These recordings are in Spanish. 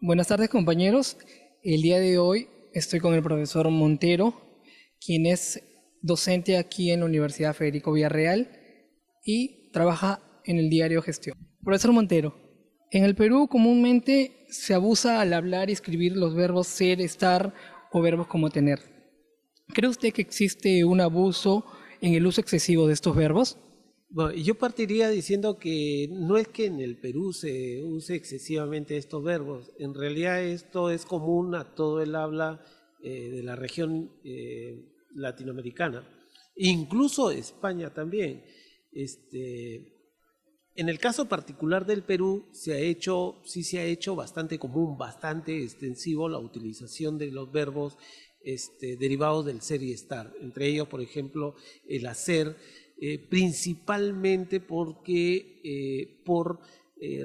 Buenas tardes, compañeros. El día de hoy estoy con el profesor Montero, quien es docente aquí en la Universidad Federico Villarreal y trabaja en el diario Gestión. Profesor Montero, en el Perú comúnmente se abusa al hablar y escribir los verbos ser, estar o verbos como tener. ¿Cree usted que existe un abuso en el uso excesivo de estos verbos? Bueno, yo partiría diciendo que no es que en el Perú se use excesivamente estos verbos, en realidad esto es común a todo el habla de la región latinoamericana, incluso España también. En el caso particular del Perú sí se ha hecho bastante común, bastante extensivo la utilización de los verbos derivados del ser y estar, entre ellos, por ejemplo, el hacer, principalmente por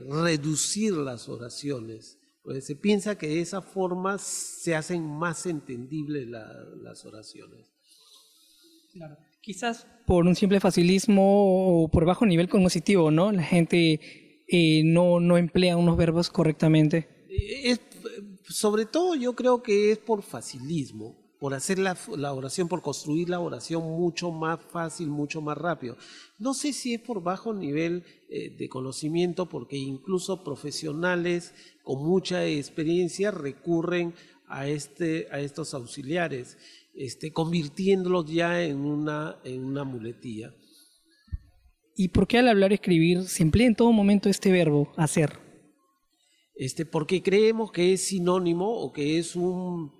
reducir las oraciones. Pues se piensa que de esa forma se hacen más entendibles las oraciones. Claro. Quizás por un simple facilismo o por bajo nivel cognitivo, ¿no? La gente no emplea unos verbos correctamente. Sobre todo yo creo que es por facilismo, por hacer la oración, por construir la oración mucho más fácil, mucho más rápido. No sé si es por bajo nivel de conocimiento, porque incluso profesionales con mucha experiencia recurren a estos auxiliares, convirtiéndolos ya en una muletilla. ¿Y por qué al hablar y escribir se emplea en todo momento este verbo, hacer? Porque creemos que es sinónimo o que es una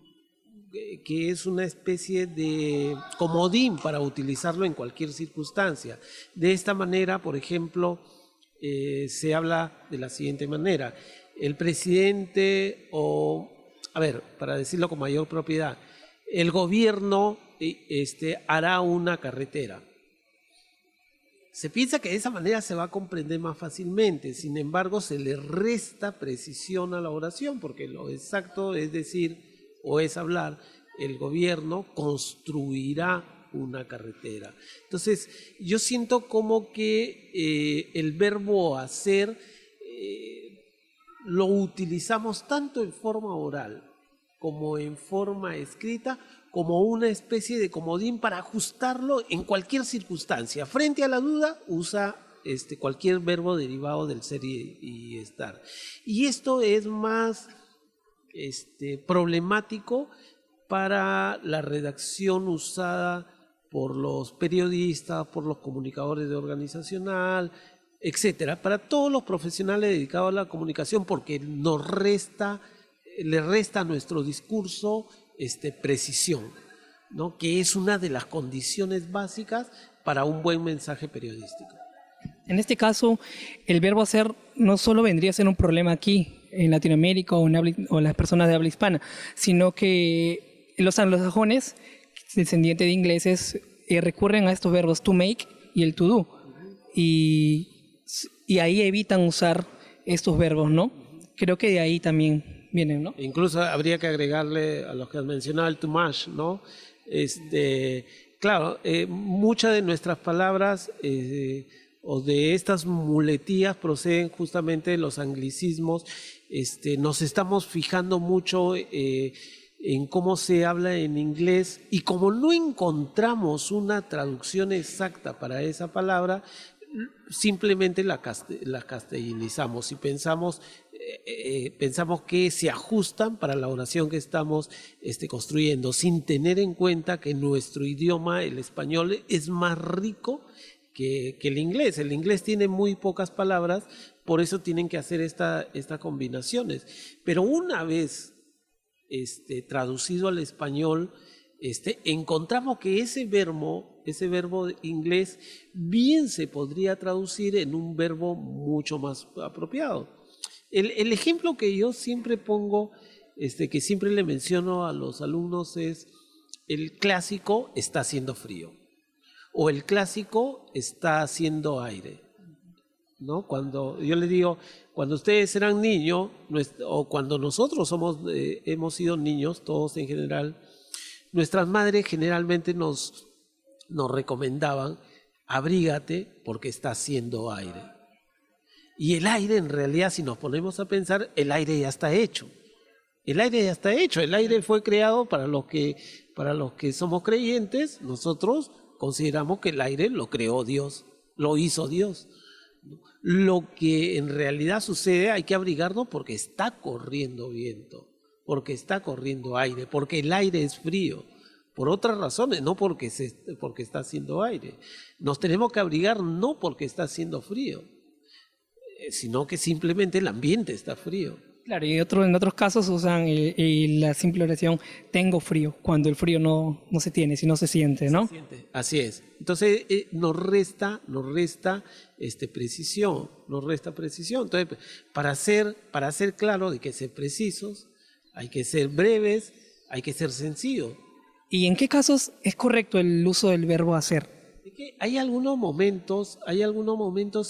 especie de comodín para utilizarlo en cualquier circunstancia. De esta manera, por ejemplo, se habla de la siguiente manera: el presidente para decirlo con mayor propiedad, el gobierno hará una carretera. Se piensa que de esa manera se va a comprender más fácilmente, sin embargo se le resta precisión a la oración, porque lo exacto es decir, o es hablar, el gobierno construirá una carretera. Entonces, yo siento como que el verbo hacer lo utilizamos tanto en forma oral como en forma escrita, como una especie de comodín para ajustarlo en cualquier circunstancia. Frente a la duda, usa cualquier verbo derivado del ser y estar. Y esto es más problemático para la redacción usada por los periodistas, por los comunicadores de organizacional, etcétera, para todos los profesionales dedicados a la comunicación, porque le resta a nuestro discurso precisión, ¿no? Que es una de las condiciones básicas para un buen mensaje periodístico. En este caso, el verbo hacer no solo vendría a ser un problema aquí, en Latinoamérica o en las personas de habla hispana, sino que los anglosajones, descendientes de ingleses, recurren a estos verbos to make y el to do, y ahí evitan usar estos verbos, ¿no? Creo que de ahí también vienen, ¿no? Incluso habría que agregarle a los que has mencionado el too much, ¿no? Claro, muchas de nuestras palabras o de estas muletillas proceden justamente de los anglicismos. Nos estamos fijando mucho en cómo se habla en inglés, y como no encontramos una traducción exacta para esa palabra, simplemente la castellanizamos y pensamos que se ajustan para la oración que estamos construyendo, sin tener en cuenta que nuestro idioma, el español, es más rico que el inglés. El inglés tiene muy pocas palabras, por eso tienen que hacer estas combinaciones. Pero una vez traducido al español, encontramos que ese verbo inglés bien se podría traducir en un verbo mucho más apropiado. El ejemplo que yo siempre pongo, que siempre le menciono a los alumnos, es: el clásico está haciendo frío, o el clásico está haciendo aire, ¿no? Cuando yo les digo, cuando ustedes eran niños, o cuando nosotros hemos sido niños, todos en general, nuestras madres generalmente nos recomendaban: abrígate porque está haciendo aire. Y el aire, en realidad, si nos ponemos a pensar, el aire ya está hecho. El aire ya está hecho, el aire fue creado para los que somos creyentes, nosotros consideramos que el aire lo creó Dios, lo hizo Dios. Lo que en realidad sucede, hay que abrigarnos porque está corriendo viento, porque está corriendo aire, porque el aire es frío. Por otras razones, no porque está haciendo aire. Nos tenemos que abrigar no porque está haciendo frío, sino que simplemente el ambiente está frío. Claro, y en otros casos usan la simple oración tengo frío, cuando el frío no se tiene, sino se siente, ¿no? Se siente. Así es. Entonces nos resta precisión, nos resta precisión. Entonces, para ser claro de que ser precisos, hay que ser breves, hay que ser sencillos. ¿Y en qué casos es correcto el uso del verbo hacer? Es que hay algunos momentos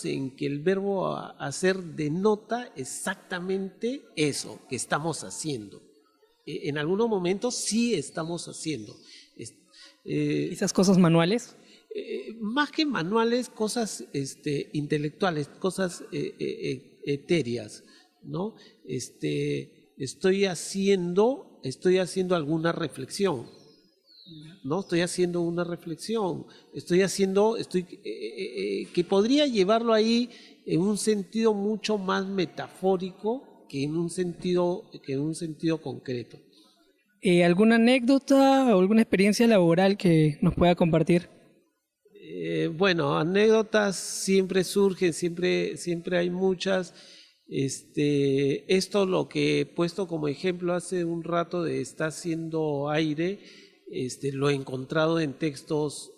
en que el verbo hacer denota exactamente eso que estamos haciendo. En algunos momentos sí estamos haciendo. Quizás cosas manuales. Más que manuales, cosas intelectuales, cosas etéreas, ¿no? Estoy haciendo alguna reflexión. No, estoy haciendo una reflexión, que podría llevarlo ahí en un sentido mucho más metafórico que en un sentido concreto. ¿Alguna anécdota o alguna experiencia laboral que nos pueda compartir? Bueno, anécdotas siempre surgen, siempre hay muchas. Esto lo que he puesto como ejemplo hace un rato de está haciendo aire. Lo he encontrado en textos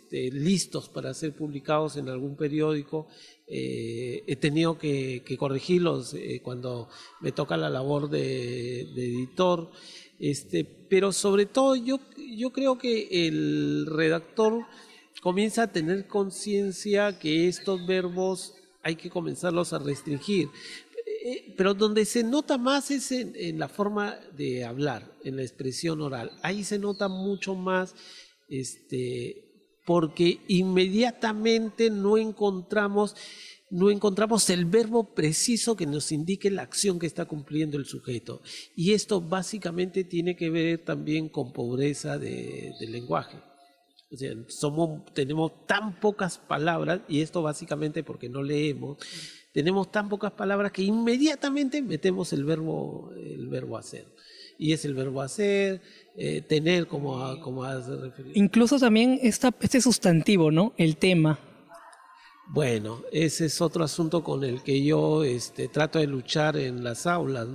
listos para ser publicados en algún periódico. He tenido que corregirlos cuando me toca la labor de editor. Pero sobre todo yo creo que el redactor comienza a tener conciencia que estos verbos hay que comenzarlos a restringir. Pero donde se nota más es en la forma de hablar, en la expresión oral. Ahí se nota mucho más, porque inmediatamente no encontramos el verbo preciso que nos indique la acción que está cumpliendo el sujeto. Y esto básicamente tiene que ver también con pobreza del lenguaje. O sea, tenemos tan pocas palabras, y esto básicamente porque no leemos. Tenemos tan pocas palabras que inmediatamente metemos el verbo hacer. Y es el verbo hacer, tener, como has referido. Incluso también este sustantivo, ¿no? El tema. Bueno, ese es otro asunto con el que yo trato de luchar en las aulas,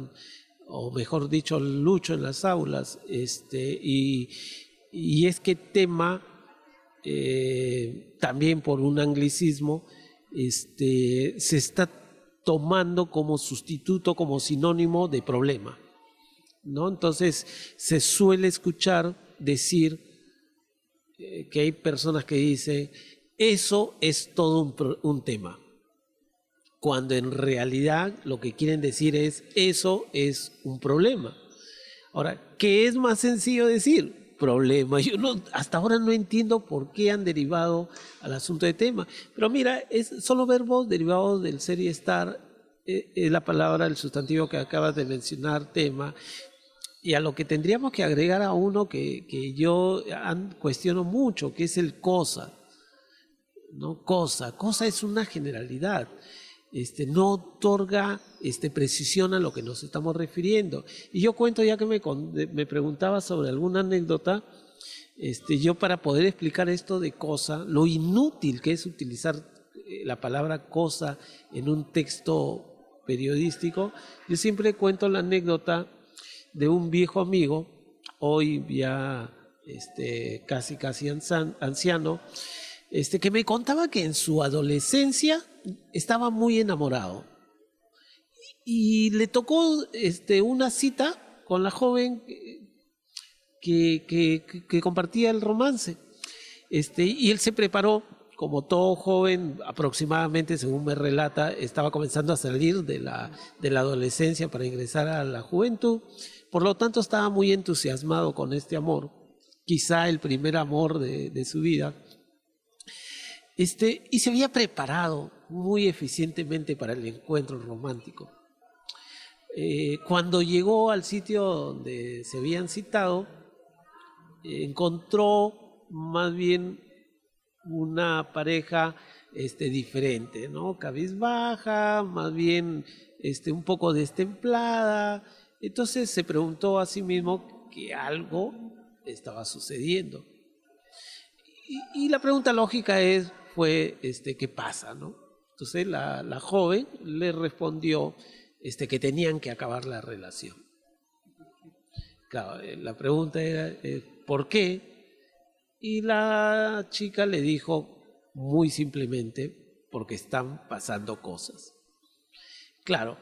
o mejor dicho, lucho en las aulas. Y es que tema, también por un anglicismo, se está tomando como sustituto, como sinónimo de problema, ¿no? Entonces se suele escuchar decir que hay personas que dicen eso es todo un tema, cuando en realidad lo que quieren decir es eso es un problema. Ahora, ¿qué es más sencillo decir? Problema. Yo hasta ahora no entiendo por qué han derivado al asunto de tema. Pero mira, son los verbos derivados del ser y estar, es la palabra, el sustantivo que acabas de mencionar, tema. Y a lo que tendríamos que agregar a uno que yo cuestiono mucho, que es el cosa. ¿No? Cosa es una generalidad. No otorga precisión a lo que nos estamos refiriendo. Y yo cuento, ya que me preguntaba sobre alguna anécdota, yo para poder explicar esto de cosa, lo inútil que es utilizar la palabra cosa en un texto periodístico, yo siempre cuento la anécdota de un viejo amigo, hoy ya casi anciano, que me contaba que en su adolescencia estaba muy enamorado y le tocó una cita con la joven que compartía el romance, y él se preparó, como todo joven, aproximadamente, según me relata, estaba comenzando a salir de la adolescencia para ingresar a la juventud, por lo tanto estaba muy entusiasmado con este amor, quizá el primer amor de su vida. Y se había preparado muy eficientemente para el encuentro romántico. Cuando llegó al sitio donde se habían citado, encontró más bien una pareja diferente, ¿no? Cabizbaja, más bien un poco destemplada. Entonces se preguntó a sí mismo que algo estaba sucediendo. Y la pregunta lógica fue, ¿qué pasa, no? Entonces la joven le respondió que tenían que acabar la relación. Claro, la pregunta era, ¿por qué? Y la chica le dijo muy simplemente, porque están pasando cosas. Claro,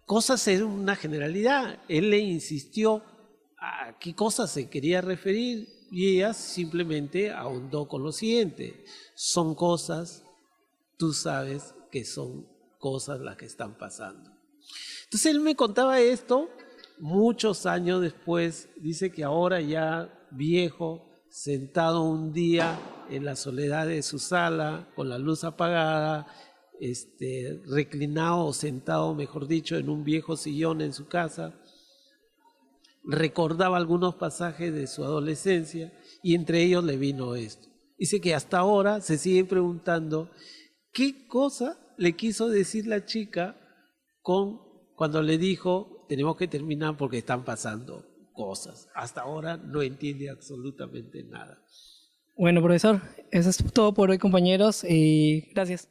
cosas es una generalidad. Él le insistió a qué cosas se quería referir y ella simplemente ahondó con lo siguiente. Son cosas, tú sabes que son cosas las que están pasando. Entonces él me contaba esto muchos años después. Dice que ahora ya viejo, sentado un día en la soledad de su sala, con la luz apagada, reclinado o sentado, mejor dicho, en un viejo sillón en su casa, recordaba algunos pasajes de su adolescencia y entre ellos le vino esto. Dice que hasta ahora se sigue preguntando qué cosa le quiso decir la chica cuando le dijo tenemos que terminar porque están pasando cosas. Hasta ahora no entiende absolutamente nada. Bueno, profesor, eso es todo por hoy, compañeros, y gracias.